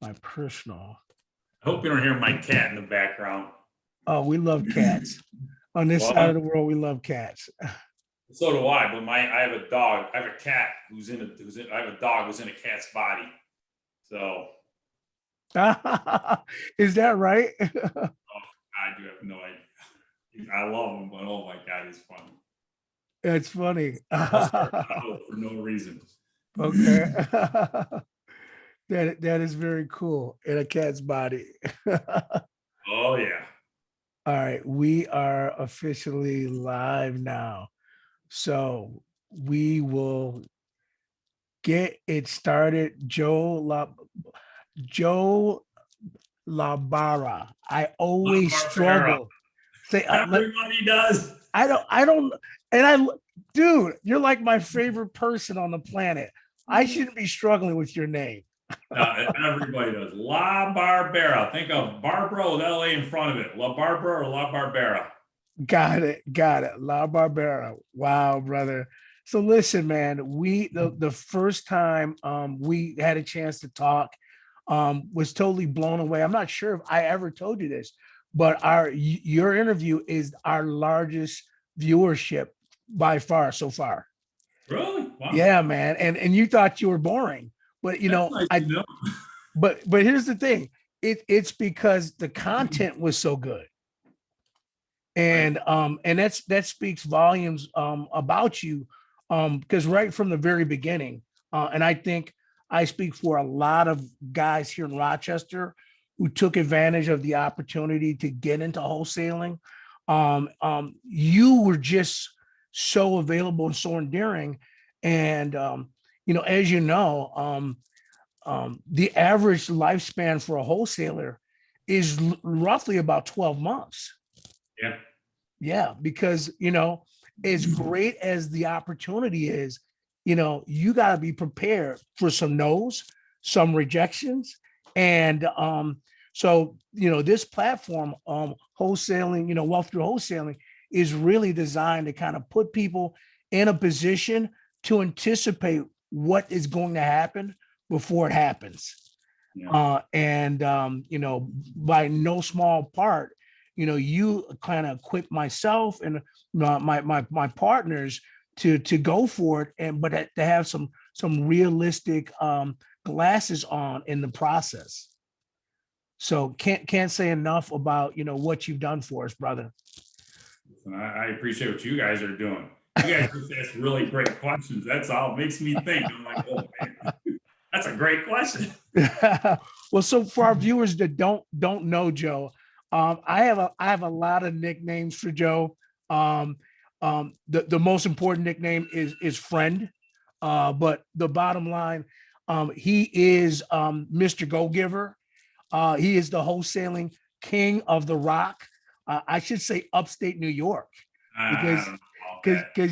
My personal. I hope you don't hear my cat in the background. Oh, we love cats. On this side of the world, we love cats. So do I, but I have a dog. I have a cat I have a dog who's in a cat's body. So Is that right? I do have no idea. I love him, but oh my God, he's funny. It's funny. I'll start for no reason. Okay. That is very cool. In a cat's body. Oh yeah. All right, we are officially live now. So we will get it started. Joe Labara. I always Labarbera. struggle. Say Everybody does. I don't, dude, you're like my favorite person on the planet. I shouldn't be struggling with your name. Everybody does. Labarbera. Think of Barbara with LA in front of it. La Barbara or La Barbera. Got it. Labarbera. Wow, brother. So listen, man, the first time we had a chance to talk was totally blown away. I'm not sure if I ever told you this, but your interview is our largest viewership by far so far. Really? Wow. Yeah, man. And you thought you were boring, but That's nice to know. but here's the thing. It's because the content was so good. And that speaks volumes about you, because right from the very beginning, and I think I speak for a lot of guys here in Rochester who took advantage of the opportunity to get into wholesaling. You were just so available and so endearing, and as you know, the average lifespan for a wholesaler is roughly about 12 months. Yeah. Yeah, because as great as the opportunity is, you got to be prepared for some no's, some rejections. And so this platform, wholesaling, wealth through wholesaling, is really designed to kind of put people in a position to anticipate what is going to happen before it happens. Yeah. By no small part, you kind of equip myself and my partners to go for it, but to have some realistic glasses on in the process. So can't say enough about what you've done for us, brother. I appreciate what you guys are doing. You guys just ask really great questions. That's all. It makes me think. I'm like, oh man, that's a great question. Well, so for our viewers that don't know Joe, I have a lot of nicknames for Joe. The most important nickname is friend. But the bottom line, he is Mr. Go Giver. He is the wholesaling king of the ROC. I should say upstate New York, because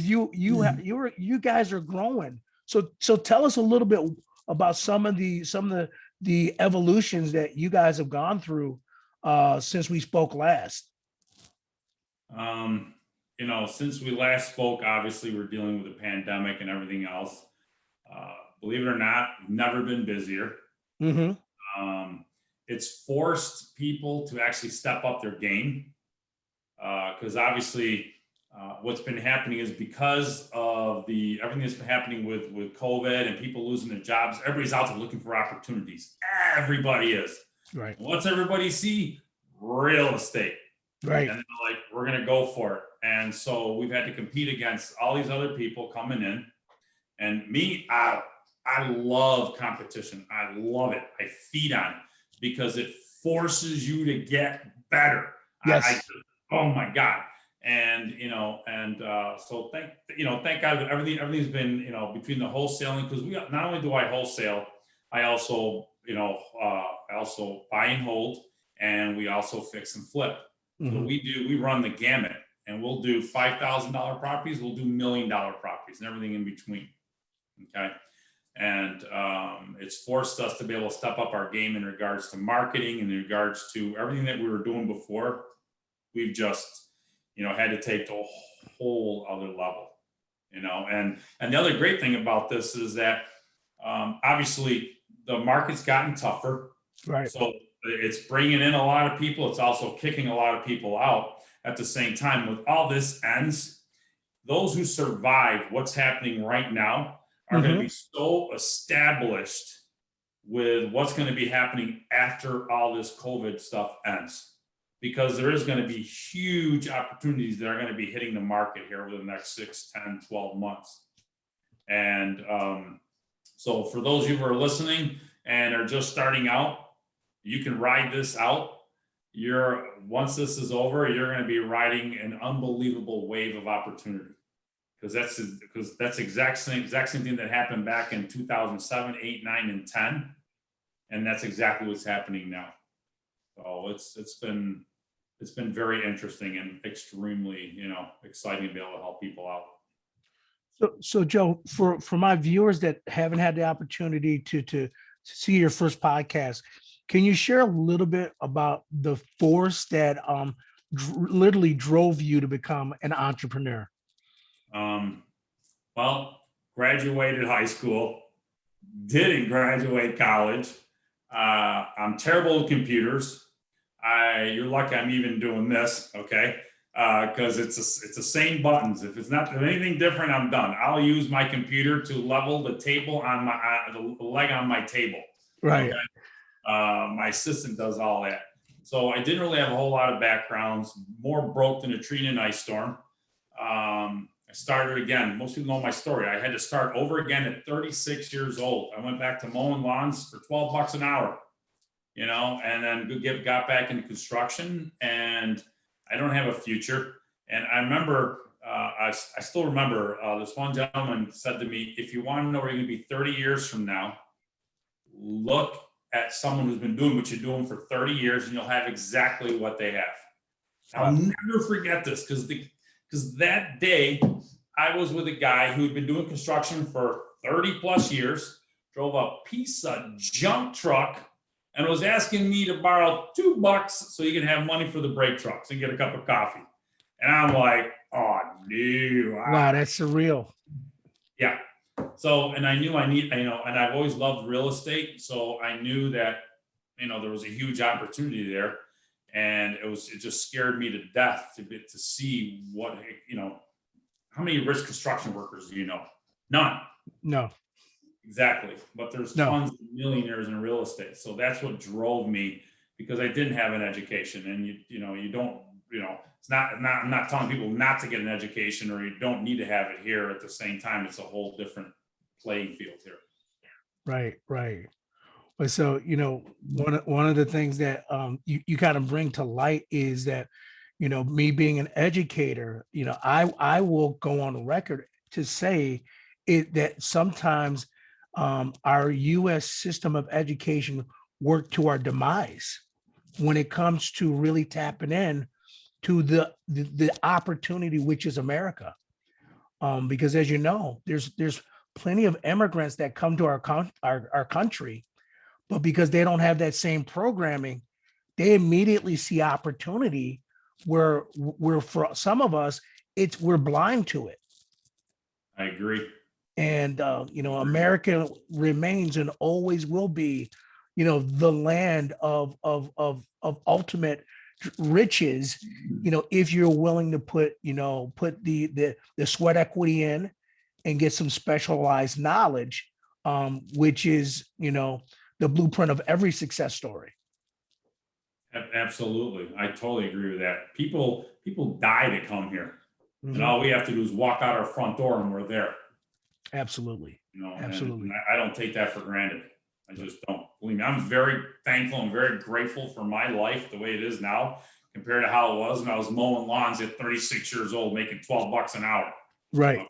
you guys are growing. So tell us a little bit about some of the evolutions that you guys have gone through since we spoke last. Since we last spoke, obviously we're dealing with a pandemic and everything else. Believe it or not, never been busier. Mm-hmm. It's forced people to actually step up their game, because obviously what's been happening is because of everything that's been happening with COVID and people losing their jobs, everybody's out there looking for opportunities. Everybody is. Right. What's everybody see? Real estate. Right. And they're like, we're going to go for it. And so we've had to compete against all these other people coming in. And me, I love competition. I love it. I feed on it because it forces you to get better. Yes. Oh my God. And, so thank God that everything's been, between the wholesaling, because not only do I wholesale, I also, buy and hold, and we also fix and flip. Mm-hmm. So we run the gamut, and we'll do $5,000 properties. We'll do $1 million properties and everything in between. Okay. And it's forced us to be able to step up our game in regards to marketing, in regards to everything that we were doing before. We've just, had to take to a whole other level, and the other great thing about this is that obviously the market's gotten tougher. Right. So it's bringing in a lot of people. It's also kicking a lot of people out at the same time. With all this ends, those who survive what's happening right now are going to be so established with what's going to be happening after all this COVID stuff ends. Because there is going to be huge opportunities that are going to be hitting the market here over the next 6, 10, 12 months. And so for those of you who are listening and are just starting out, you can ride this out. Once this is over, you're going to be riding an unbelievable wave of opportunity. Because that's exact same thing that happened back in 2007, 8, 9, and 10. And that's exactly what's happening now. So it's been very interesting and extremely, exciting to be able to help people out. So Joe, for my viewers that haven't had the opportunity to see your first podcast, can you share a little bit about the force that literally drove you to become an entrepreneur? Well, graduated high school, didn't graduate college. I'm terrible at computers. You're lucky I'm even doing this, okay? Because it's the same buttons. If it's not anything different, I'm done. I'll use my computer to level the table on the leg on my table. Right. Okay? My assistant does all that. So I didn't really have a whole lot of backgrounds. More broke than a tree in an ice storm. I started again. Most people know my story. I had to start over again at 36 years old. I went back to mowing lawns for $12 an hour. And then got back into construction, and I don't have a future. And I remember, I still remember this one gentleman said to me, if you want to know where you're going to be 30 years from now, look at someone who's been doing what you're doing for 30 years and you'll have exactly what they have. I'll never forget this because that day I was with a guy who'd been doing construction for 30 plus years, drove a piece of junk truck, and was asking me to borrow $2 so he could have money for the brake trucks and get a cup of coffee. And I'm like, oh, no. Wow, that's surreal. Yeah. So, and I knew and I've always loved real estate. So I knew that, there was a huge opportunity there. And it just scared me to death to see what, how many rich construction workers do you know? None. No. Exactly. But there's tons of millionaires in real estate. So that's what drove me, because I didn't have an education, and you don't, I'm not telling people not to get an education, or you don't need to have it here. At the same time, it's a whole different playing field here. Right. But so, one of the things that you kind of bring to light is that, me being an educator, I will go on record to say that sometimes our U.S. system of education worked to our demise when it comes to really tapping in to the opportunity, which is America. Because as you know, there's plenty of immigrants that come to our country, but because they don't have that same programming, they immediately see opportunity where for some of us, we're blind to it. I agree. And America remains and always will be, the land of ultimate riches, if you're willing to put the sweat equity in and get some specialized knowledge, which is, the blueprint of every success story. Absolutely. I totally agree with that. People die to come here. And all we have to do is walk out our front door and we're there. Absolutely. Absolutely. And I don't take that for granted. I just don't. Believe me, I'm very thankful and very grateful for my life the way it is now compared to how it was when I was mowing lawns at 36 years old, making $12 an hour. Right.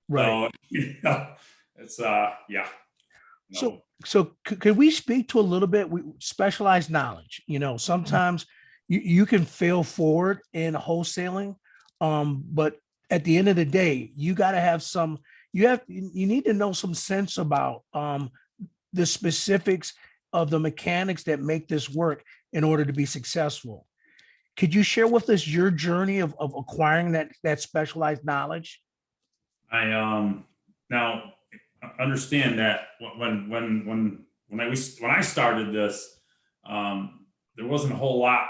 Right. So, it's yeah. So could we speak to a little bit specialized knowledge? Sometimes you can fail forward in wholesaling, but at the end of the day, you got to have you need to know some sense about the specifics of the mechanics that make this work in order to be successful. Could you share with us your journey of acquiring that specialized knowledge? I now understand that when I started this, there wasn't a whole lot.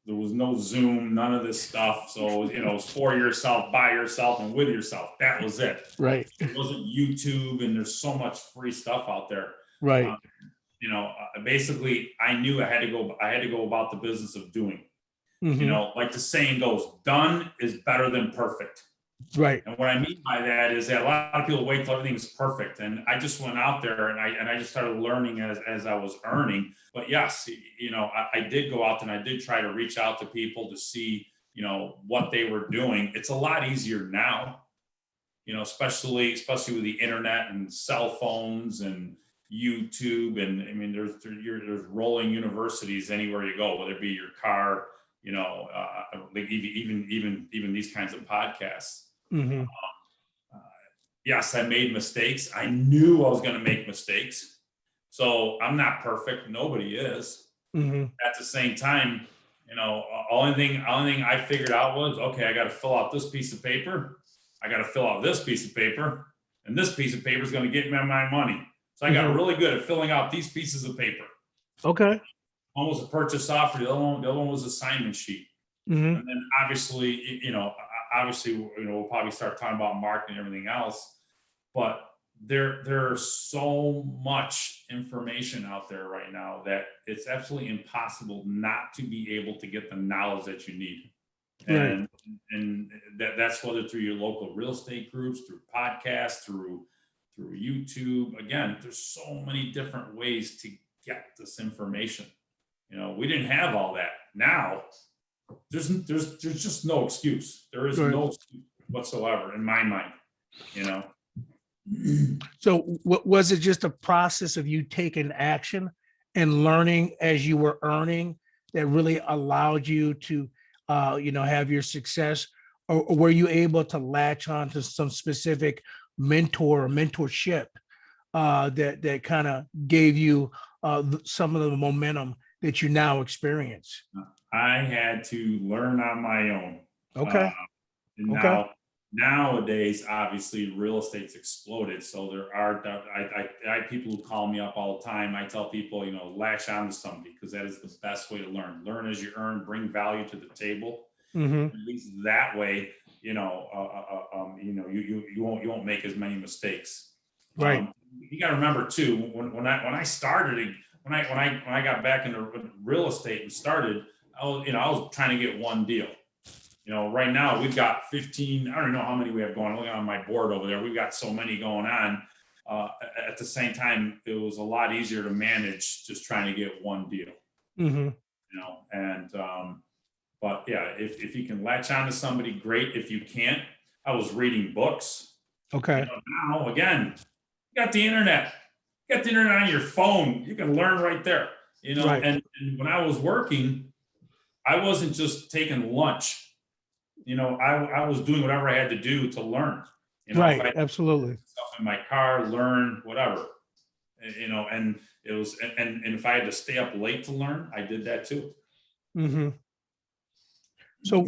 There was no Zoom, none of this stuff. So, it's for yourself, by yourself, and with yourself. That was it. Right. It wasn't YouTube, and there's so much free stuff out there. Right. Basically, I knew I had to go about the business of doing. Mhm. Like the saying goes, done is better than perfect. Right. And what I mean by that is that a lot of people wait till everything's perfect. And I just went out there and I just started learning as I was earning. But yes, I did go out and I did try to reach out to people to see, what they were doing. It's a lot easier now, especially with the internet and cell phones and YouTube. And I mean, there's rolling universities anywhere you go, whether it be your car, like even these kinds of podcasts. Mhm. Yes, I made mistakes. I knew I was going to make mistakes. So I'm not perfect. Nobody is. Mhm. At the same time, only thing I figured out was, okay, I got to fill out this piece of paper. I got to fill out this piece of paper, and this piece of paper is going to get me my money. So I got Mhm. really good at filling out these pieces of paper. Okay. One was a purchase offer. The other one was assignment sheet. Mhm. And then obviously, we'll probably start talking about marketing and everything else, but there's so much information out there right now that it's absolutely impossible not to be able to get the knowledge that you need. Right. And that's whether through your local real estate groups, through podcasts, through YouTube. Again, there's so many different ways to get this information. We didn't have all that. Now there's just no excuse. There is Right. no excuse whatsoever in my mind. So was it just a process of you taking action and learning as you were earning that really allowed you to, have your success? Or were you able to latch on to some specific mentor or mentorship that kind of gave you some of the momentum that you now experience? I had to learn on my own. Uh, Okay. and Okay. nowadays, obviously, real estate's exploded. So there are I have people who call me up all the time. I tell people, latch on to somebody because that is the best way to learn. Learn as you earn, bring value to the table. Mm-hmm. At least that way, you won't make as many mistakes. Right. You got to remember too, when I started, when I got back into real estate and started, I was trying to get one deal. Right now we've got 15. I don't know how many we have going. I'm looking on my board over there. We've got so many going on. At the same time, it was a lot easier to manage just trying to get one deal. Mm-hmm. But yeah, if you can latch on to somebody, great. If you can't, I was reading books. Okay. Now again, you got the internet. You got the internet on your phone. You can learn right there. Right. And when I was working, I wasn't just taking lunch. I was doing whatever I had to do to learn. Right. If I had Absolutely. stuff in my car, learn whatever. And it was, and if I had to stay up late to learn, I did that too. Mm-hmm. So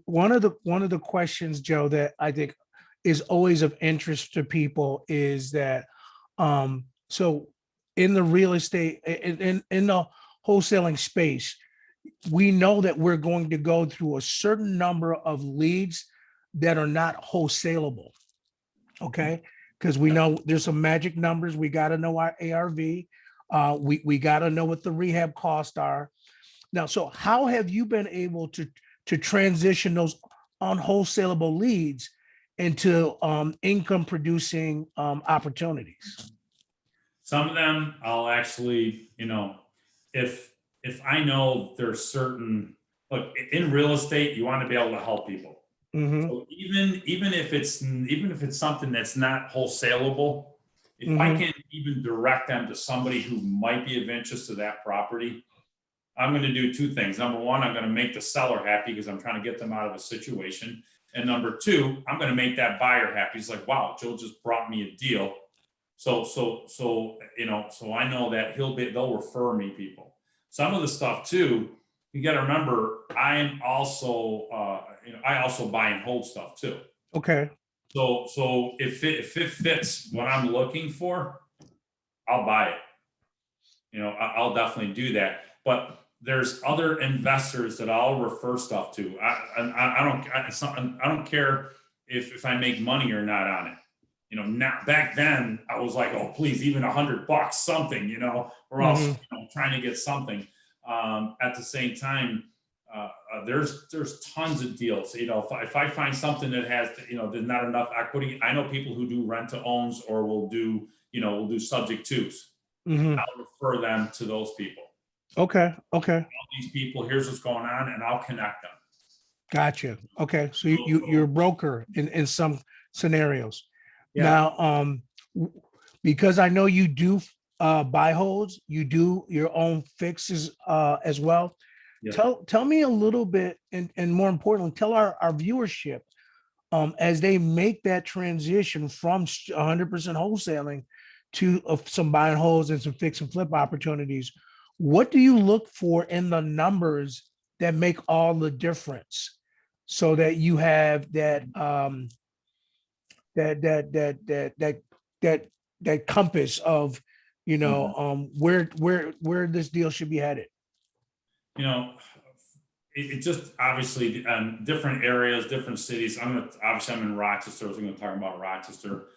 one of the questions, Joe, that I think is always of interest to people is that so in the real estate in the wholesaling space, we know that we're going to go through a certain number of leads that are not wholesalable. Okay. Because we know there's some magic numbers. We got to know our ARV. We got to know what the rehab costs are. Now, so how have you been able to transition those unwholesalable leads into income producing opportunities? Some of them I'll actually, if I know there's certain, look, in real estate, you want to be able to help people. Mm-hmm. So even if it's something that's not wholesalable, if I Mm-hmm. can even direct them to somebody who might be of interest to that property, I'm going to do two things. Number one, I'm going to make the seller happy because I'm trying to get them out of a situation. And number two, I'm going to make that buyer happy. He's like, wow, Joe just brought me a deal. So I know that they'll refer me people. Some of the stuff too, you got to remember, I also buy and hold stuff too. Okay. So if it fits what I'm looking for, I'll buy it. I'll definitely do that. but there's other investors that I'll refer stuff to. I don't care if I make money or not on it. You know, now back then I was like, oh, please, even $100, something, you know, or else trying to get something. At the same time, there's tons of deals. You know, if I find something that has, you know, there's not enough equity, I know people who do rent to owns or will do subject twos. I'll refer them to those people. Okay. All these people, here's what's going on, and I'll connect them. Gotcha. Okay. So you're a broker in some scenarios. Yeah. Now, because I know you do buy holds, you do your own fixes as well. Yeah. Tell me a little bit, and more importantly, tell our viewership as they make that transition from 100% wholesaling to some buy and holds and some fix and flip opportunities. What do you look for in the numbers that make all the difference, so that you have that that compass of, you know, where this deal should be headed? You know, it just obviously different areas, different cities. I'm in Rochester. I was going to talk about Rochester.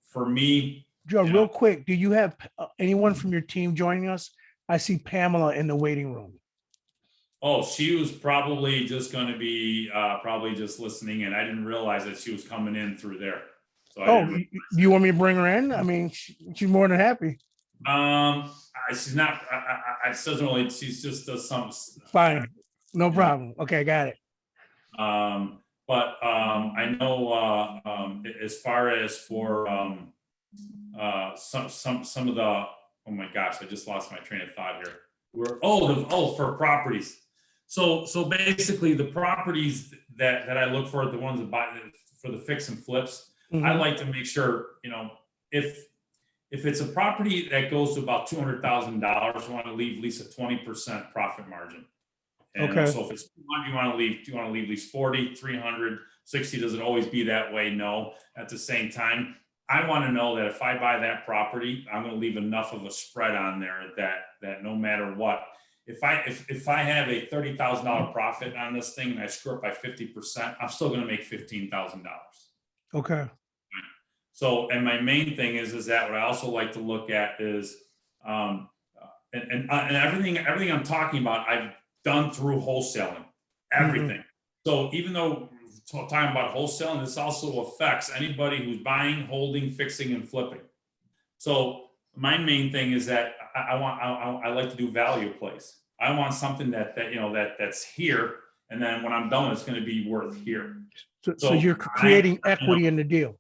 For me, Joe, real quick, do you have anyone from your team joining us? I see Pamela in the waiting room. Oh, she was probably just going to be probably just listening in. I didn't realize that she was coming in through there. So do you want me to bring her in? I mean, she's more than happy. She's not. I doesn't really. She's just does some. Fine, no problem. Okay, got it. But I know as far as for some of the. Oh my gosh, I just lost my train of thought here. For properties. So basically, the properties that I look for, the ones that buy for the fix and flips, I like to make sure, you know, if it's a property that goes to about $200,000, I want to leave at least a 20% profit margin. And okay. So if it's 200, you want to leave at least 40, 300, 60. Does it always be that way? No. At the same time, I want to know that if I buy that property, I'm going to leave enough of a spread on there that no matter what, if I have a $30,000 profit on this thing and I screw up by 50%, I'm still going to make $15,000. Okay. So, and my main thing is that what I also like to look at is, and everything I'm talking about, I've done through wholesaling, everything. So even though talking about wholesaling, this also affects anybody who's buying, holding, fixing, and flipping. So my main thing is that I like to do value plays. I want something that's here, and then when I'm done, it's going to be worth here. So you're creating equity in the deal.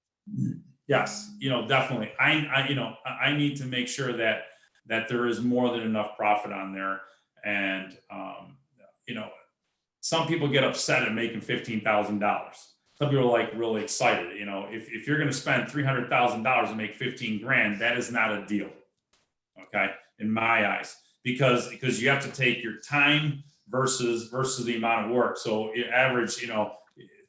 Yes, definitely. I need to make sure that there is more than enough profit on there, and some people get upset at making $15,000. Some people are like really excited. If you're going to spend $300,000 and make 15 grand, that is not a deal. Okay, in my eyes, because you have to take your time versus the amount of work. So you average,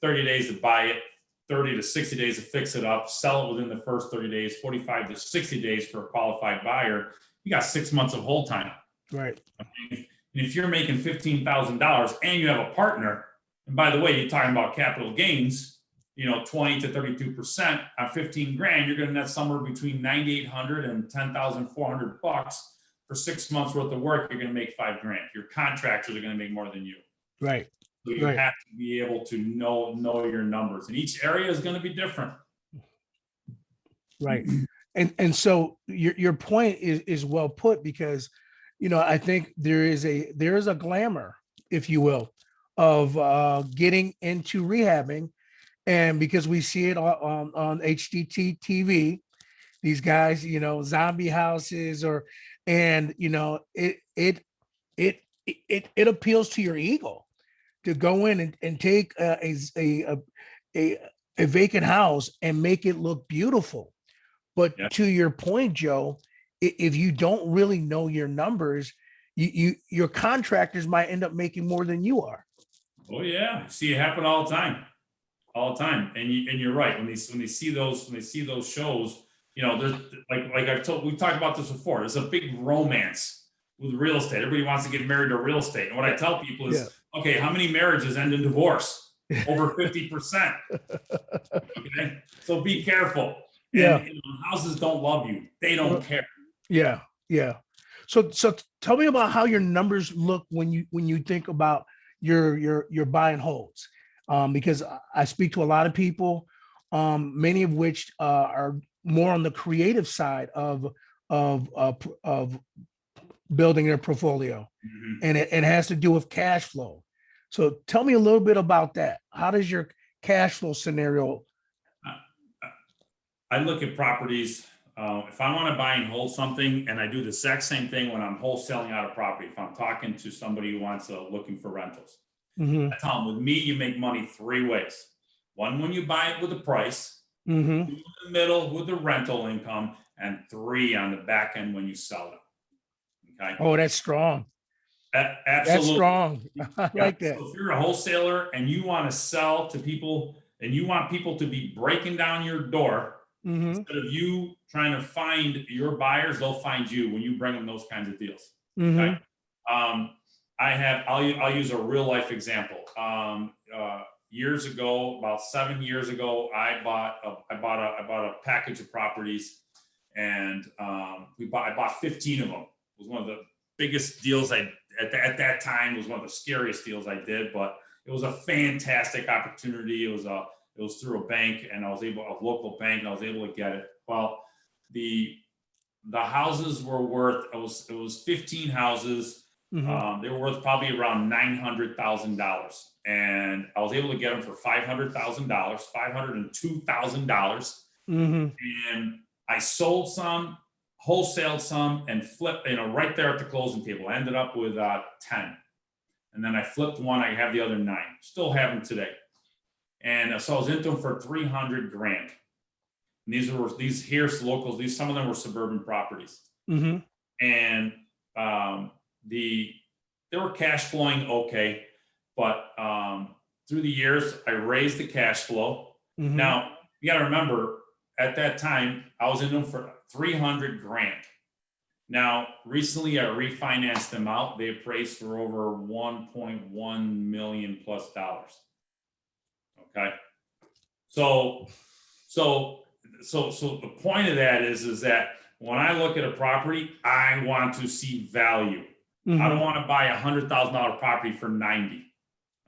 30 days to buy it, 30 to 60 days to fix it up, sell it within the first 30 days, 45 to 60 days for a qualified buyer. You got 6 months of hold time. Right. And if you're making $15,000 and you have a partner, and by the way, you're talking about capital gains, 20 to 32% on 15 grand, you're going to net somewhere between $9,800 and $10,400 for 6 months worth of work. You're going to make $5 grand. Your contractors are going to make more than you. Right. So you have to be able to know your numbers, and each area is going to be different. Right. And so your point is well put, because, I think there is a glamour, if you will, of getting into rehabbing. And because we see it on HDT TV, these guys, zombie houses, it appeals to your ego to go in and take a vacant house and make it look beautiful. But to your point, Joe, if you don't really know your numbers, your contractors might end up making more than you are. Oh yeah, see it happen all the time. And you're right. When they see those shows, there's we've talked about this before. There's a big romance with real estate. Everybody wants to get married to real estate. And what I tell people is, Yeah. okay, how many marriages end in divorce? Over 50%. Okay. So be careful. Yeah. And houses don't love you. They don't care. Yeah. Yeah. So tell me about how your numbers look when you think about your buy and holds. Because I speak to a lot of people, many of which are more on the creative side of building their portfolio, and it has to do with cash flow. So tell me a little bit about that. How does your cash flow scenario? I look at properties. If I want to buy and hold something, and I do the exact same thing when I'm wholesaling out a property. If I'm talking to somebody who wants looking for rentals, I tell them, with me, you make money three ways. One, when you buy it with a price. Two, in the middle with the rental income, and three, on the back end when you sell it. Okay. Oh, that's strong. Absolutely. That's strong. I like that. So if you're a wholesaler and you want to sell to people, and you want people to be breaking down your door, instead of you trying to find your buyers, they'll find you when you bring them those kinds of deals. Okay. I'll use a real life example. Years ago, about 7 years ago, I bought a package of properties, and I bought 15 of them. It was one of the biggest deals at that time. It was one of the scariest deals I did, but it was a fantastic opportunity. It was through a bank, and a local bank, and I was able to get it. Well, the houses were worth, it was 15 houses. They were worth probably around $900,000, and I was able to get them for $500,000, $502,000. And I sold some, wholesaled some, and flipped, right there at the closing table. I ended up with 10, and then I flipped one. I have the other 9. Still have them today. And so I was into them for $300,000. And these here's locals. Some of them were suburban properties. And they were cash flowing okay, but through the years I raised the cash flow. Now you got to remember, at that time I was in them for $300,000. Now recently I refinanced them out. They appraised for over $1.1 million plus. Okay, so the point of that is that when I look at a property, I want to see value. I don't want to buy $100,000 property for 90.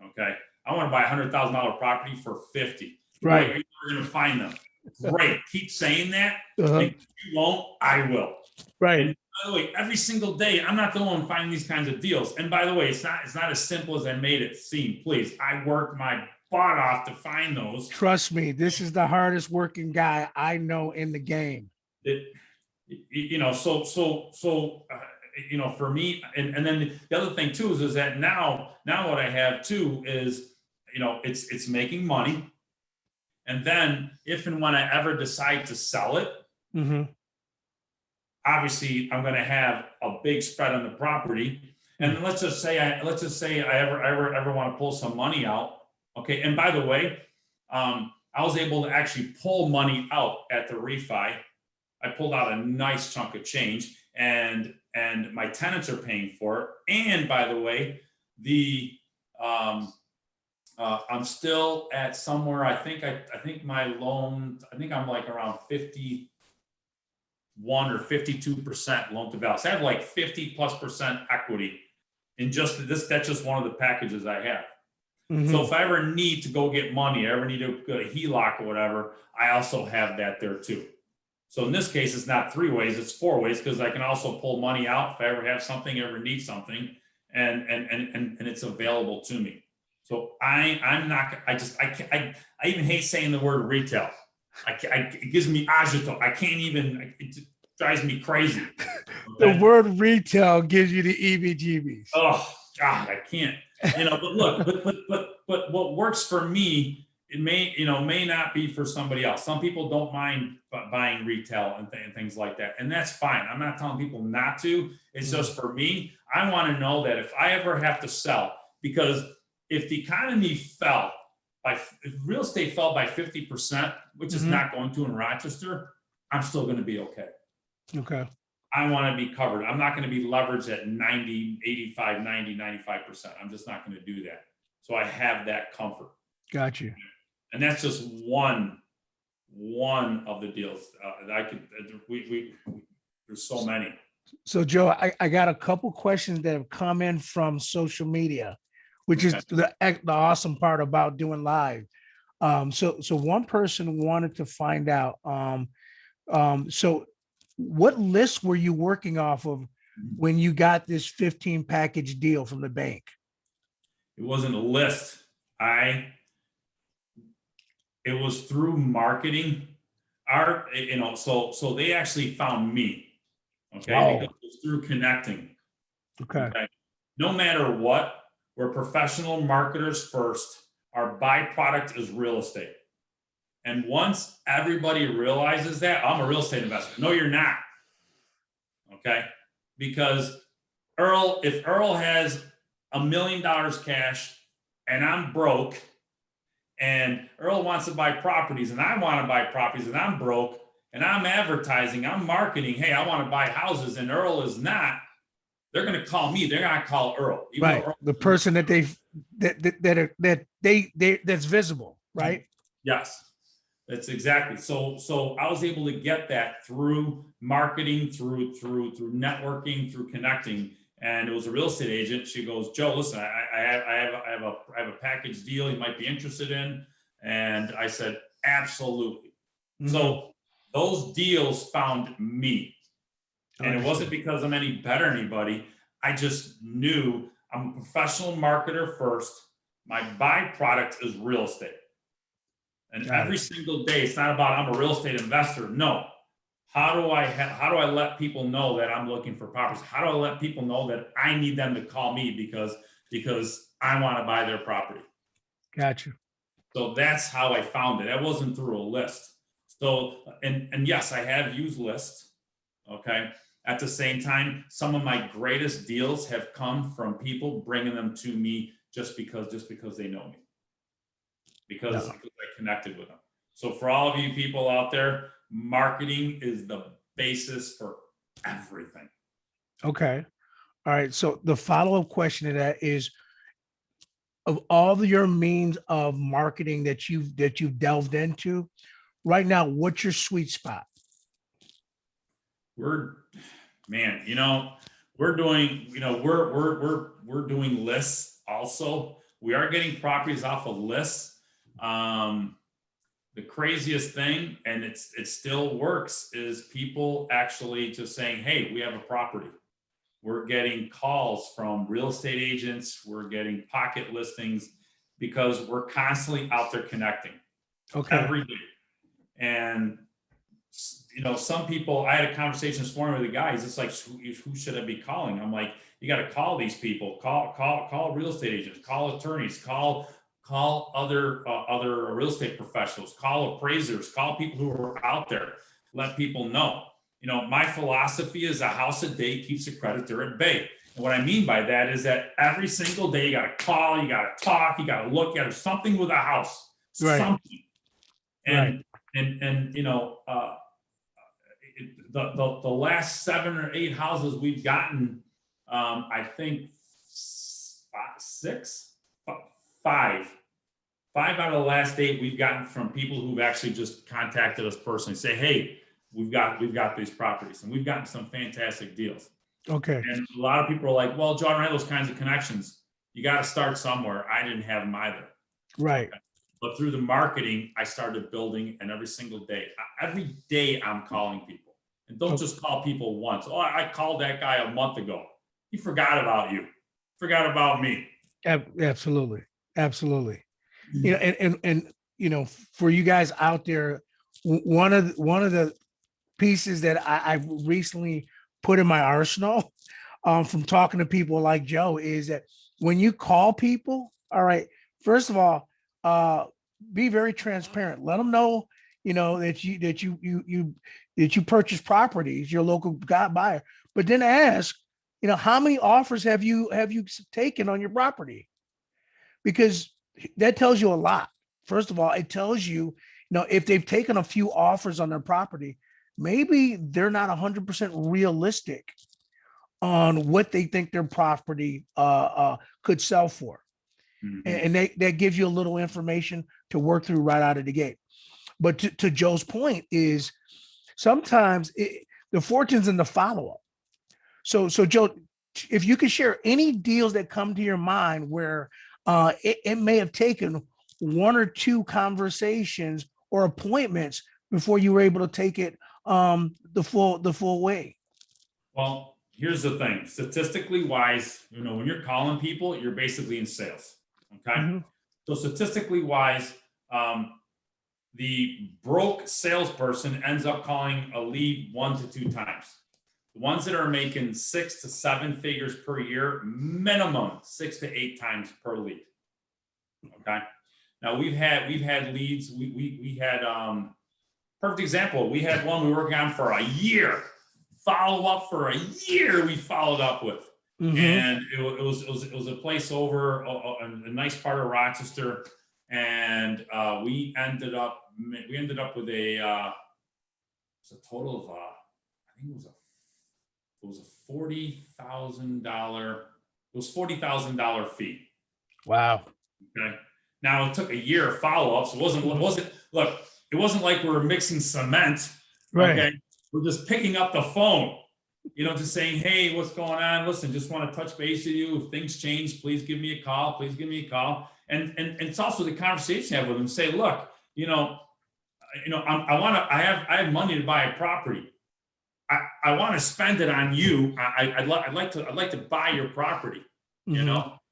Okay. I want to buy $100,000 property for 50. Right. You're going to find them. Great. Keep saying that. If you won't, I will. Right. And by the way, every single day, I'm not the one finding these kinds of deals. And by the way, it's not as simple as I made it seem. Please, I worked my butt off to find those. Trust me, this is the hardest working guy I know in the game. For me, and then the other thing too is that now what I have too is, it's making money. And then if and when I ever decide to sell it, obviously I'm going to have a big spread on the property. And let's just say I ever want to pull some money out. Okay. And by the way, I was able to actually pull money out at the refi. I pulled out a nice chunk of change, and my tenants are paying for it. And by the way, I'm still at somewhere. I think my loan. I think I'm like around 51 or 52% loan to value. So I have like 50+% equity in just this. That's just one of the packages I have. So if I ever need to go get money, I ever need to go to HELOC or whatever, I also have that there too. So in this case, it's not 3 ways, it's 4 ways, because I can also pull money out if I ever have something, ever need something, and it's available to me. So I even hate saying the word retail. It gives me agito. I can't even, it drives me crazy. Okay? The word retail gives you the EBGBs. Oh God, I can't. But look, but what works for me, it may not be for somebody else. Some people don't mind buying retail and things like that, and that's fine. I'm not telling people not to. It's just for me. I want to know that if I ever have to sell, because if the economy fell if real estate fell by 50%, which is not going to in Rochester, I'm still going to be okay. Okay. I want to be covered. I'm not going to be leveraged at 90, 85, 90, 95%. I'm just not going to do that. So I have that comfort. Got you. And that's just one of the deals. I could, there's so many. So Joe, I got a couple questions that have come in from social media, which is the awesome part about doing live. So one person wanted to find out, so what list were you working off of when you got this 15 package deal from the bank? It wasn't a list. It was through marketing. So they actually found me. Okay. Oh. Because it was through connecting. Okay. No matter what, we're professional marketers first. Our byproduct is real estate. And once everybody realizes that, I'm a real estate investor. No, you're not. Okay. Because if Earl has $1 million cash and I'm broke, and Earl wants to buy properties and I want to buy properties and I'm broke and I'm advertising, I'm marketing, hey, I want to buy houses, and Earl is not, they're going to call me. They're going to call Earl. Right. The person that that's visible, right? Yes. That's exactly. So I was able to get that through marketing, through networking, through connecting. And it was a real estate agent. She goes, Joe, listen, I have a package deal you might be interested in. And I said, absolutely. Mm-hmm. So those deals found me. And it wasn't because I'm any better than anybody. I just knew I'm a professional marketer first. My byproduct is real estate. And every single day, it's not about I'm a real estate investor. No. How do I let people know that I'm looking for properties? How do I let people know that I need them to call me because I want to buy their property? Gotcha. So that's how I found it. That wasn't through a list. So, and yes, I have used lists. Okay. At the same time, some of my greatest deals have come from people bringing them to me just because they know me. Because I connected with them. So for all of you people out there, marketing is the basis for everything. Okay. All right. So the follow-up question to that is, of all of your means of marketing that you've delved into right now, what's your sweet spot? We're doing lists also. We are getting properties off of lists. The craziest thing, and it still works, is people actually just saying, hey, we have a property. We're getting calls from real estate agents. We're getting pocket listings because we're constantly out there connecting. Okay. Every day. And, some people, I had a conversation this morning with a guy. He's just like, who should I be calling? I'm like, you got to call these people, call real estate agents, call attorneys, call other real estate professionals, call appraisers, call people who are out there, let people know. My philosophy is a house a day keeps the creditor at bay. And what I mean by that is that every single day you got to call, you got to talk, you got to look at something with a house, right. Something. And the last 7 or 8 houses we've gotten, I think 5 out of the last 8 we've gotten from people who've actually just contacted us personally, say, hey, we've got these properties, and we've gotten some fantastic deals. Okay. And a lot of people are like, well, John, I have those kinds of connections. You got to start somewhere. I didn't have them either. Right. Okay. But through the marketing, I started building, and every single day I'm calling people. And don't just call people once. Oh, I called that guy a month ago. He forgot about you. Forgot about me. Absolutely. Absolutely. And for you guys out there, one of the pieces that I've recently put in my arsenal from talking to people like Joe is that when you call people, all right, first of all, be very transparent. Let them know, that you purchase properties, your local buyer, but then ask, how many offers have you taken on your property? Because that tells you a lot. First of all, it tells you, if they've taken a few offers on their property, maybe they're not 100% realistic on what they think their property could sell for. Mhm. And that gives you a little information to work through right out of the gate. But to Joe's point is sometimes the fortune's in the follow-up. So Joe, if you could share any deals that come to your mind where it may have taken one or two conversations or appointments before you were able to take it the full way. Well, here's the thing. Statistically wise, when you're calling people, you're basically in sales. Okay. Mhm. So statistically wise, the broke salesperson ends up calling a lead 1 to 2 times. The ones that are making 6 to 7 figures per year, minimum 6 to 8 times per lead. Okay. Now we've had leads. We had perfect example. We had one we were working on for a year. Follow up for a year. We followed up with, and it was a place over a nice part of Rochester, and we ended up with a total of I think it was a $40,000 fee. Wow. Okay. Now it took a year of follow-up, so it wasn't like we were mixing cement. Right. Okay. We're just picking up the phone, just saying, hey, what's going on? Listen, just want to touch base with you. If things change, please give me a call. Please give me a call. And it's also the conversation I have with them. Say, look, I have money to buy a property. I want to spend it on you. I'd like to buy your property.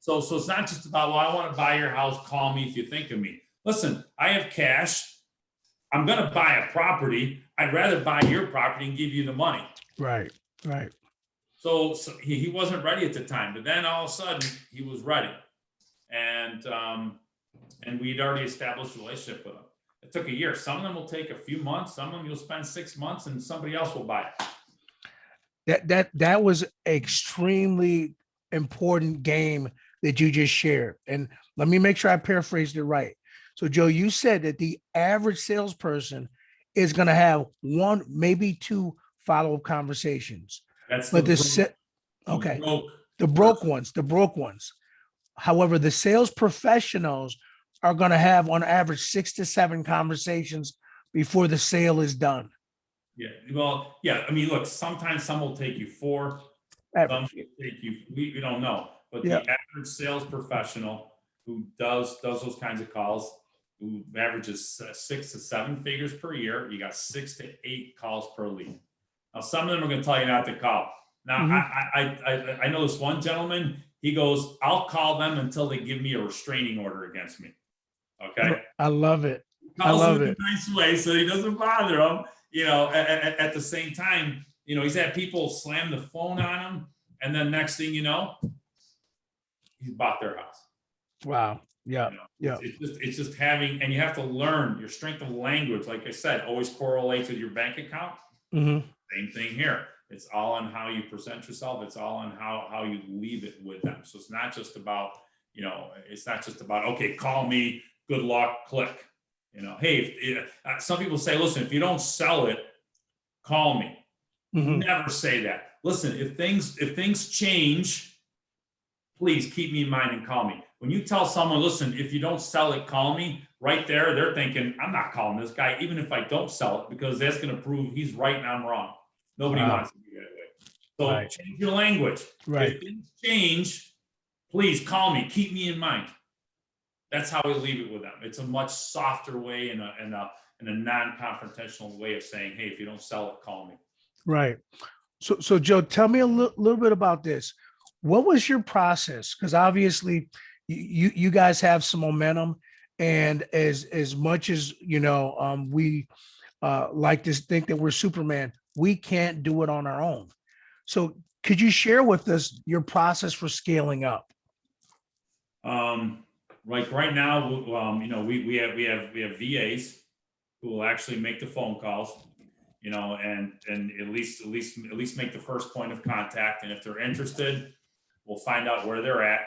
So it's not just about, well, I want to buy your house. Call me if you think of me. Listen, I have cash. I'm going to buy a property. I'd rather buy your property and give you the money. Right. So he wasn't ready at the time, but then all of a sudden he was ready, and we'd already established a relationship with him. It took a year. Some of them will take a few months. Some of them you'll spend 6 months, and somebody else will buy it. That was extremely important game that you just shared. And let me make sure I paraphrased it right. So Joe, you said that the average salesperson is going to have one, maybe two follow-up conversations. That's But the broke ones. However, the sales professionals are going to have on average 6 to 7 conversations before the sale is done. Yeah. Well, yeah. I mean, look, sometimes some will take you 4. Some will take you, we don't know. But the average sales professional who does those kinds of calls, who averages 6 to 7 figures per year, you got 6 to 8 calls per lead. Now, some of them are going to tell you not to call. Now, I know this one gentleman. He goes, "I'll call them until they give me a restraining order against me." Okay. I love it. I love it. In a nice way, so he doesn't bother them. At the same time, he's had people slam the phone on him, and then next thing you know, he's bought their house. Wow. Yeah. It's just having, and you have to learn your strength of language. Like I said, always correlates with your bank account. Same thing here. It's all on how you present yourself. It's all on how you leave it with them. So it's not just about, okay, call me, good luck, click. Hey, some people say, listen, if you don't sell it, call me. Never say that. Listen, if things change, please keep me in mind and call me. When you tell someone, listen, if you don't sell it, call me, right there, they're thinking, I'm not calling this guy, even if I don't sell it, because that's going to prove he's right and I'm wrong. Nobody wants to be that way. So change your language. If things change, please call me, keep me in mind. That's how we leave it with them. It's a much softer way and a non-confrontational way of saying, hey, if you don't sell it, call me. Right. So Joe, tell me a little bit about this. What was your process? Because obviously you guys have some momentum, and as much as we like to think that we're Superman, we can't do it on our own. So could you share with us your process for scaling up? Like right now, we have VAs who will actually make the phone calls, and at least make the first point of contact. And if they're interested, we'll find out where they're at,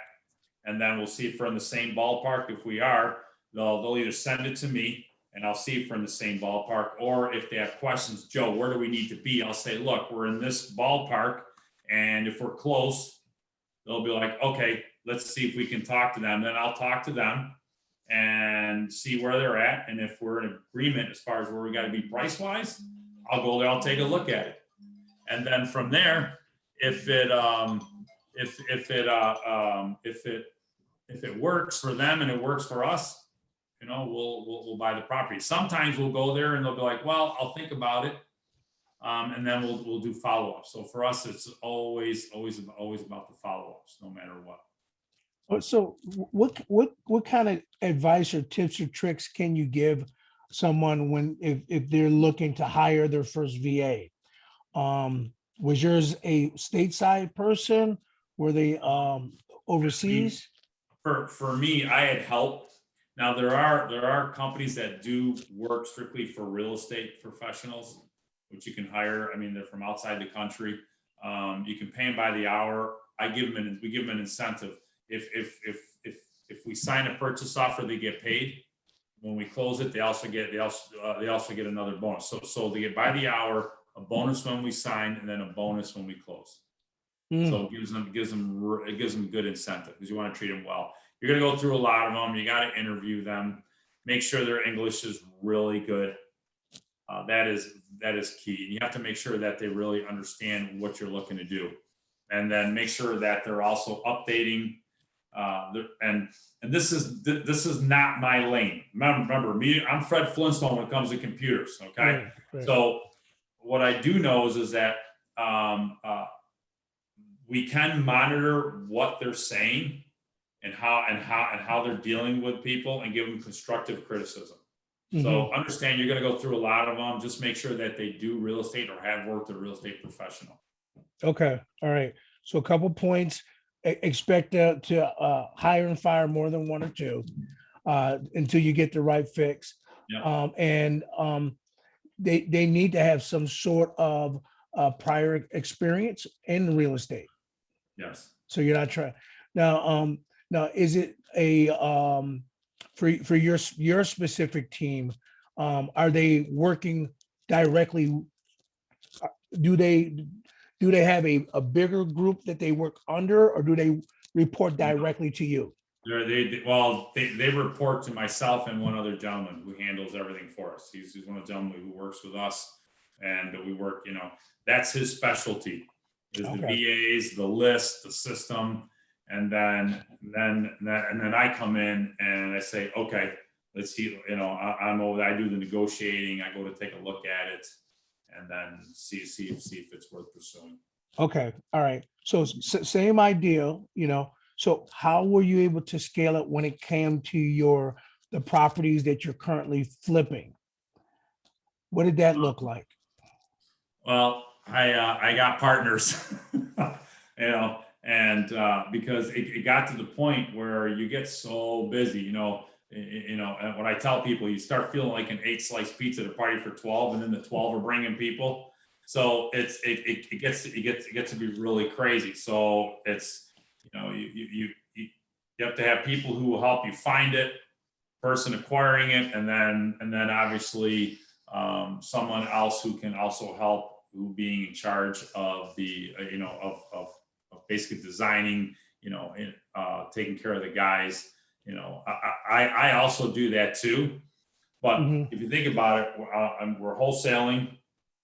and then we'll see if we're in the same ballpark. If we are, they'll either send it to me, and I'll see if we're in the same ballpark. Or if they have questions, Joe, where do we need to be? I'll say, look, we're in this ballpark, and if we're close, they'll be like, okay, let's see if we can talk to them. Then I'll talk to them and see where they're at. And if we're in agreement as far as where we got to be price wise, I'll go there, I'll take a look at it. And then from there, if it works for them and it works for us, you know, we'll buy the property. Sometimes we'll go there and they'll be like, well, I'll think about it. And then we'll do follow-up. So for us, it's always about the follow-ups, no matter what. So what kind of advice or tips or tricks can you give someone when if they're looking to hire their first VA? Was yours a stateside person? Were they overseas? For me, I had help. Now there are companies that do work strictly for real estate professionals, which you can hire. I mean, they're from outside the country. You can pay them by the hour. We give them an incentive. If we sign a purchase offer, they get paid. When we close it, they also get another bonus. So they get by the hour, a bonus when we sign, and then a bonus when we close. So it gives them good incentive because you want to treat them well. You're going to go through a lot of them. You got to interview them. Make sure their English is really good. That is key. You have to make sure that they really understand what you're looking to do, and then make sure that they're also updating. And this is not my lane. Remember me, I'm Fred Flintstone when it comes to computers. Okay, right. So what I do know is that we can monitor what they're saying and how they're dealing with people and give them constructive criticism. So understand you're going to go through a lot of them. Just make sure that they do real estate or have worked a real estate professional. Okay. All right. So a couple points. Expect to hire and fire more than one or two until you get the right fix. Yeah. They need to have some sort of prior experience in real estate. Yes. So you're not trying now. Now, is it a for your specific team? Are they working directly? Do they have a bigger group that they work under, or do they report directly to you? They report to myself and one other gentleman who handles everything for us. He's one of the gentlemen who works with us, and we work. You know, that's his specialty. Is the VAs, the list, the system, and then I come in and I say, okay, let's see. You know, I do the negotiating. I go to take a look at it, and then see if it's worth pursuing. Okay, all right. So same idea, you know. So how were you able to scale it when it came to the properties that you're currently flipping? What did that look like? Well, I got partners, you know, and because it got to the point where you get so busy, you know, and when I tell people, you start feeling like an 8-slice pizza at a party for 12, and then the 12 are bringing people. So it gets to be really crazy. So it's, you know, you have to have people who will help you find it, person acquiring it, and then obviously someone else who can also help, who being in charge of the you know of basically designing, you know, taking care of the guys. You know, I also do that too. But if you think about it, we're wholesaling,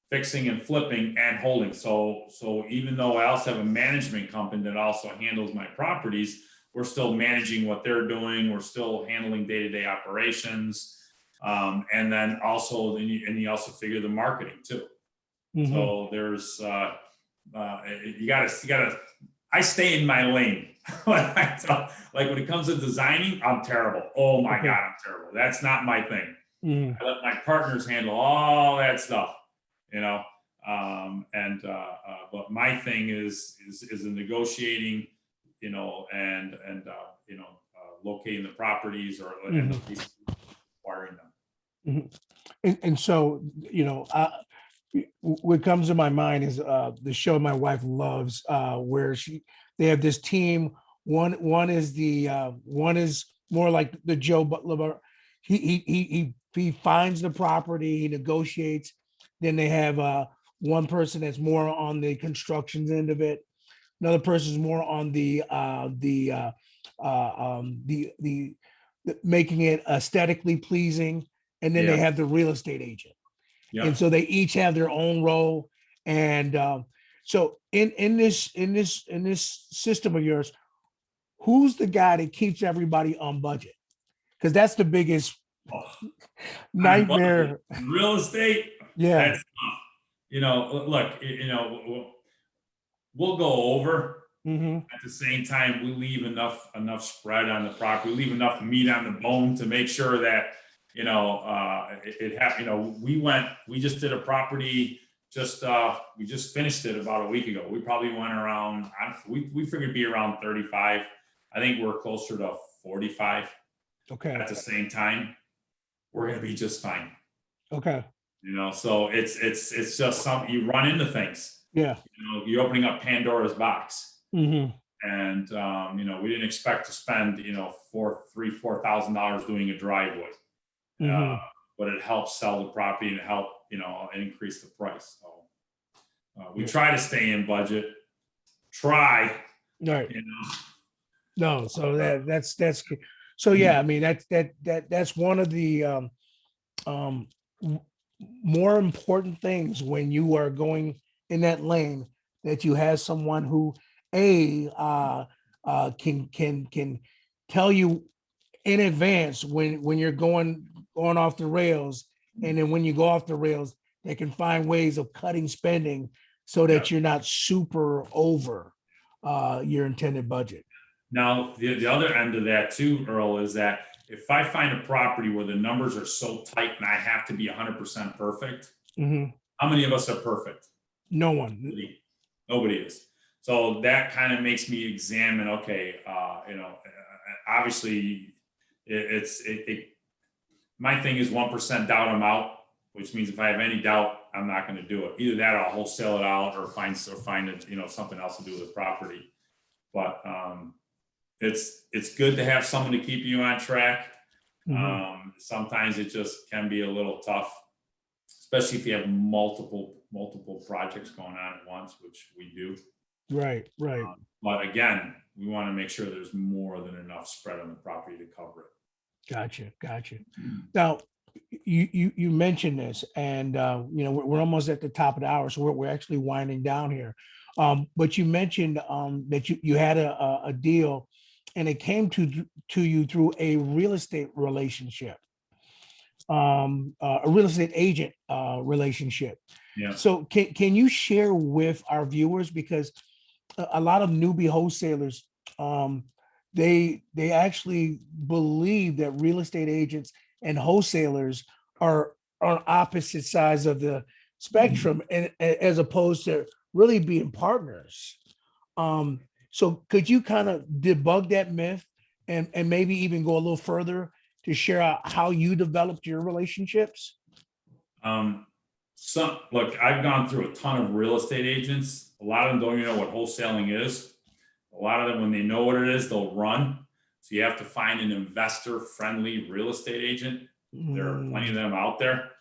fixing and flipping and holding. So even though I also have a management company that also handles my properties, we're still managing what they're doing. We're still handling day-to-day operations. And then also, you also figure the marketing too. So there's, you gotta, I stay in my lane. Like when it comes to designing, I'm terrible. Oh my God, I'm terrible. That's not my thing. I let my partners handle all that stuff, you know? But my thing is the negotiating, you know, and you know, locating the properties or acquiring them. And so, you know, what comes to my mind is the show my wife loves, where they have this team. One is one is more like the Joe Butler. He he finds the property, he negotiates. Then they have one person that's more on the construction end of it. Another person is more on the making it aesthetically pleasing, and then they Yeah. have the real estate agent. Yeah. And so they each have their own role. And so in this system of yours, who's the guy that keeps everybody on budget? Because that's the biggest Oh, on budget. nightmare. Real estate, Yeah. that's tough. Look, we'll go over. Hmm. At the same time, we leave enough spread on the property, we leave enough meat on the bone to make sure that, we just did a property, we just finished it about a week ago. We probably went around, we figured it'd be around 35. I think we're closer to 45. Okay. At the same time, we're going to be just fine. Okay. So it's just something, you run into things, Yeah. you're opening up Pandora's box. Hmm. And, we didn't expect to spend, $4,000 doing a driveway. Hmm. But it helps sell the property and help, increase the price. So we Yeah. try to stay in budget, Right. No. So that's so yeah. I mean that's one of the um more important things when you are going in that lane, that you have someone who can tell you in advance when you're going off the rails, and then when you go off the rails, they can find ways of cutting spending so that you're not super over your intended budget. Now, the other end of that too, Earl, is that if I find a property where the numbers are so tight and I have to be 100% perfect, Hmm. how many of us are perfect? No one. Nobody is. So that kind of makes me examine, okay, obviously my thing is 1% doubt, I'm out, which means if I have any doubt, I'm not going to do it. Either that or I'll wholesale it out or find it, something else to do with the property. But it's good to have someone to keep you on track. Mhm. Sometimes it just can be a little tough, especially if you have multiple projects going on at once, which we do. Right. But again, we want to make sure there's more than enough spread on the property to cover it. Gotcha. Now, you mentioned this, and we're almost at the top of the hour, so we're actually winding down here. But you mentioned that you had a deal, and it came to you through a real estate relationship, a real estate agent relationship. Yeah. So can you share with our viewers, because a lot of newbie wholesalers, they actually believe that real estate agents and wholesalers are on opposite sides of the spectrum, and as opposed to really being partners. So could you kind of debug that myth, and maybe even go a little further to share out how you developed your relationships? Look, I've gone through a ton of real estate agents. A lot of them don't even know what wholesaling is. A lot of them, when they know what it is, they'll run. So you have to find an investor-friendly real estate agent. There are plenty of them out there.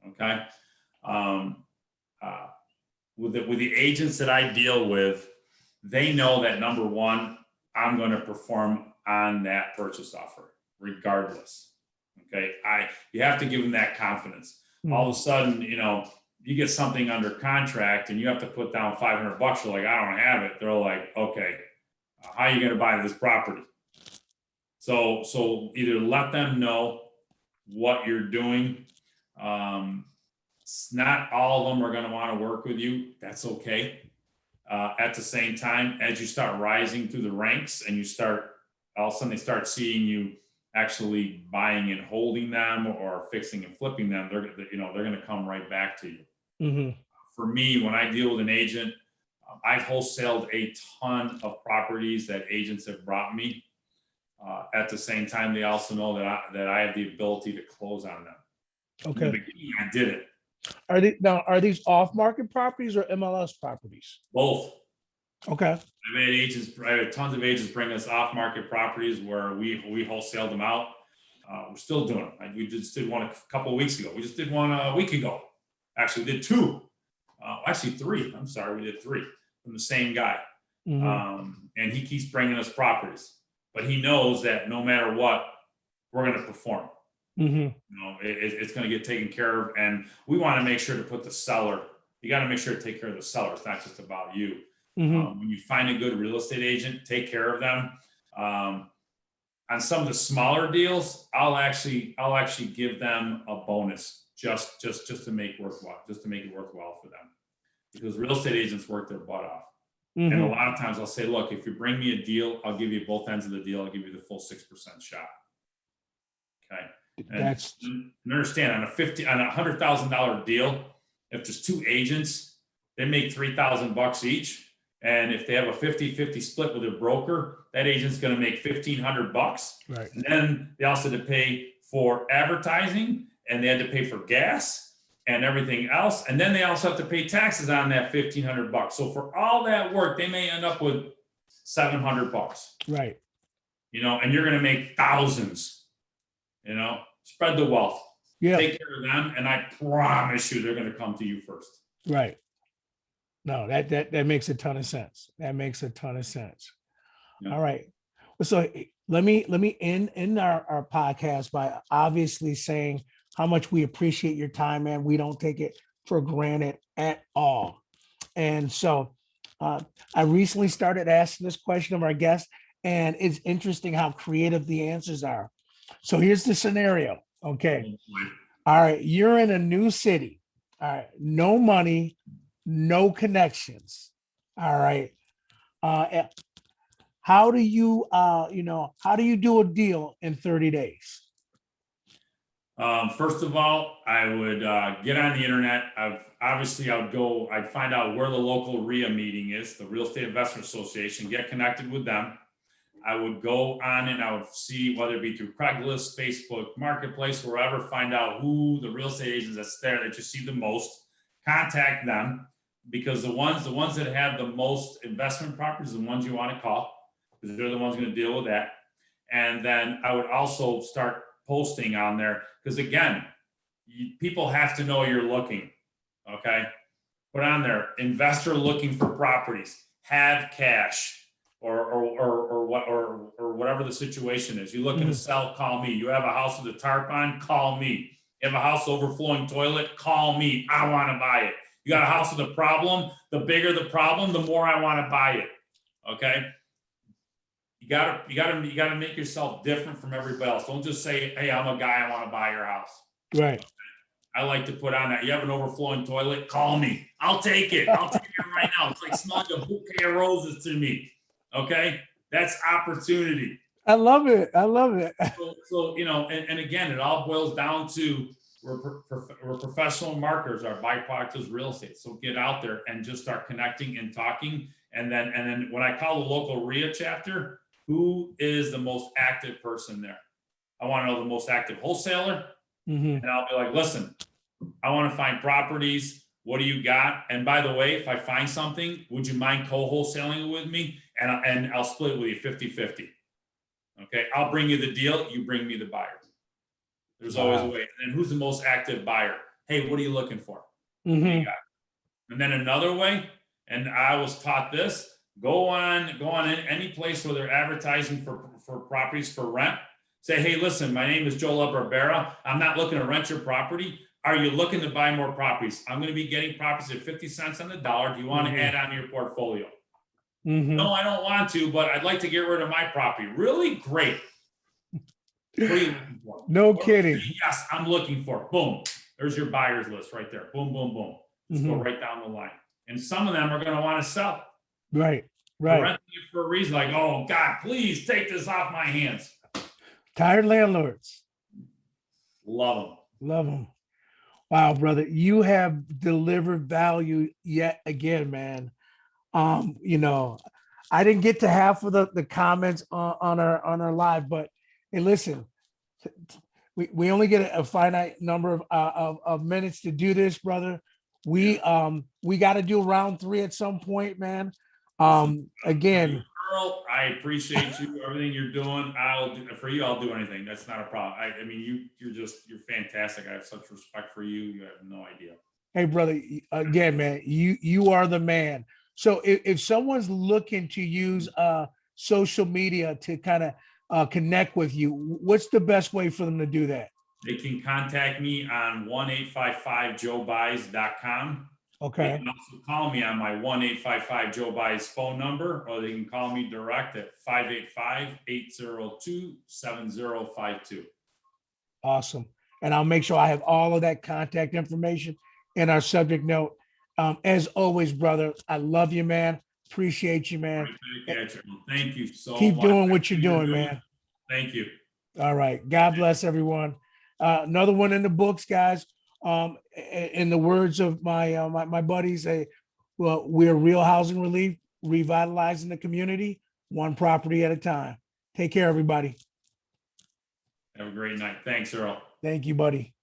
Okay. With the agents that I deal with, they know that, number one, I'm going to perform on that purchase offer regardless. Okay. You have to give them that confidence. All of a sudden, you get something under contract and you have to put down $500. You're like, I don't have it. They're like, okay, how are you going to buy this property? So either let them know what you're doing. Not all of them are going to want to work with you. That's okay. At the same time, as you start rising through the ranks and all of a sudden they start seeing you actually buying and holding them or fixing and flipping them, they're going to come right back to you. Mm-hmm. For me, when I deal with an agent, I've wholesaled a ton of properties that agents have brought me. At the same time, they also know that I have the ability to close on them. Okay. In the beginning, I did it. Are these off-market properties or MLS properties? Both. Okay. I had tons of agents bring us off-market properties where we wholesale them out. We're still doing them. We just did one a couple of weeks ago. We just did one a week ago. Actually, we did two. Actually, three. I'm sorry, we did three from the same guy. And he keeps bringing us properties, but he knows that no matter what, we're going to perform. You know, it's going to get taken care of, and we want to make sure to put the seller. You got to make sure to take care of the seller. It's not just about you. When you find a good real estate agent, take care of them. On some of the smaller deals, I'll actually give them a bonus just to make it worthwhile for them, because real estate agents work their butt off. And a lot of times I'll say, look, if you bring me a deal, I'll give you both ends of the deal. I'll give you the full 6% shot. Okay. And understand, on a $100,000 deal, if there's two agents, they make $3,000 each. And if they have a 50-50 split with a broker, that agent's going to make $1,500. Right. And then they also had to pay for advertising, and they had to pay for gas and everything else. And then they also have to pay taxes on that $1,500. So for all that work, they may end up with $700. Right. You know, and you're going to make thousands. You know, spread the wealth. Yeah. Take care of them, and I promise you, they're going to come to you first. Right. No, that makes a ton of sense. That makes a ton of sense. Yeah. All right. So let me end our podcast by obviously saying how much we appreciate your time, man. We don't take it for granted at all. And so I recently started asking this question of our guests, and it's interesting how creative the answers are. So here's the scenario. Okay. All right. You're in a new city. All right. No money, no connections. All right. How do you do a deal in 30 days? First of all, I would get on the internet. I'd find out where the local RIA meeting is, the Real Estate Investment Association, get connected with them. I would go on and I would see, whether it be through Craigslist, Facebook, Marketplace, wherever, find out who the real estate agents that's there that you see the most, contact them, because the ones that have the most investment properties are the ones you want to call, because they're the ones going to deal with that. And then I would also start posting on there, because again, people have to know you're looking. Okay, put on there, investor looking for properties, have cash, or whatever the situation is. You're looking to sell, call me. You have a house with a tarp on, call me. You have a house overflowing toilet, call me. I want to buy it. You got a house with a problem. The bigger the problem, the more I want to buy it. Okay. You gotta make yourself different from everybody else. Don't just say, hey, I'm a guy, I want to buy your house. Right. Okay. I like to put on that. You have an overflowing toilet, call me. I'll take it. I'll take it right now. It's like smelling a bouquet of roses to me. Okay. That's opportunity. I love it. So you know, and again, it all boils down to we're professional marketers. Our byproduct is real estate. So get out there and just start connecting and talking. And then when I call the local RIA chapter, who is the most active person there? I want to know the most active wholesaler. And I'll be like, listen, I want to find properties. What do you got? And by the way, if I find something, would you mind co-wholesaling with me? And I'll split it with you 50-50. Okay. I'll bring you the deal. You bring me the buyer. There's always a way. And then who's the most active buyer? Hey, what are you looking for? And then another way, and I was taught this, go on any place where they're advertising for properties for rent. Say, hey, listen, my name is Joe Labarbera. I'm not looking to rent your property. Are you looking to buy more properties? I'm going to be getting properties at 50 cents on the dollar. Do you want to add on to your portfolio? No, I don't want to, but I'd like to get rid of my property. Really? Great. What are you looking for? No kidding. Yes, I'm looking for. Boom. There's your buyer's list right there. Boom, boom, boom. Just go right down the line. And some of them are going to want to sell. Right. They're renting it for a reason. Like, oh, God, please take this off my hands. Tired landlords. Love them. Wow, brother, you have delivered value yet again, man. You know, I didn't get to half of the comments on our live, but hey, listen, we only get a finite number of minutes to do this, brother. We got to do round 3 at some point, man. Again, Earl, I appreciate you, everything you're doing. I'll do for you. I'll do anything. That's not a problem. I mean, you're fantastic. I have such respect for you. You have no idea. Hey, brother, again, man, you are the man. So if someone's looking to use social media to kind of connect with you, what's the best way for them to do that? They can contact me on 1-855-JOEBUYS.com. They Okay. can also call me on my 1-855-JOE-BUYS phone number, or they can call me direct at 585-802-7052. Awesome. And I'll make sure I have all of that contact information in our subject note. As always, brother, I love you, man. Appreciate you, man. Thank you so Keep much. doing what you're doing, man. Thank you. All right. God bless everyone. Another one in the books, guys. In the words of my buddies, well, we're real housing relief, revitalizing the community, one property at a time. Take care, everybody. Have a great night. Thanks, Earl. Thank you, buddy.